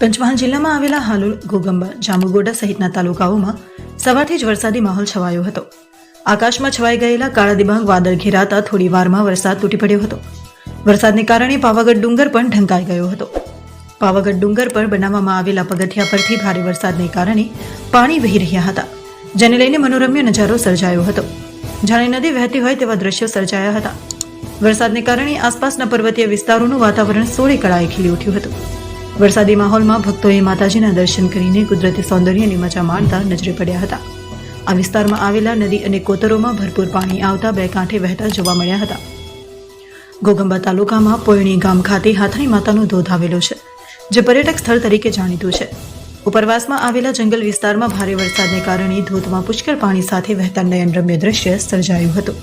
પંચમહાલ જિલ્લામાં આવેલા હાલોલ, ઘોગંબા, જાંબુગોડા સહિતના તાલુકાઓમાં સવારથી જ વરસાદી માહોલ છવાયો હતો. આકાશમાં છવાઈ ગયેલા કાળા દિબાંગ વાદળ ઘેરાતા થોડી વારમાં વરસાદ તૂટી પડ્યો હતો. વરસાદને કારણે પાવાગઢ ડુંગર પણ ઢંકાઈ ગયો હતો. પાવાગઢ ડુંગર પર બનાવવામાં આવેલા પગથિયા પરથી ભારે વરસાદને કારણે પાણી વહી રહ્યા હતા, જેને લઈને મનોરમ્ય નજારો સર્જાયો હતો. જાણે નદી વહેતી હોય તેવા દ્રશ્યો સર્જાયા હતા. વરસાદને કારણે આસપાસના પર્વતીય વિસ્તારોનું વાતાવરણ સોળે કળાએ ખીલી ઉઠ્યું હતું. વરસાદી માહોલમાં ભક્તોએ માતાજીના દર્શન કરીને કુદરતી સૌંદર્યની મજા માણતા નજરે પડ્યા હતા. આ વિસ્તારમાં આવેલા નદી અને કોતરોમાં ભરપૂર પાણી આવતા બે કાંઠે વહેતા જોવા મળ્યા હતા. ઘોગંબા તાલુકામાં પોયણી ગામ ખાતે હાથણી માતાનો ધોધ આવેલો છે, જે પર્યટક સ્થળ તરીકે જાણીતું છે. ઉપરવાસમાં આવેલા જંગલ વિસ્તારમાં ભારે વરસાદને કારણે ધોધમાં પુષ્કળ પાણી સાથે વહેતા નયનરમ્ય દ્રશ્ય સર્જાયું હતું.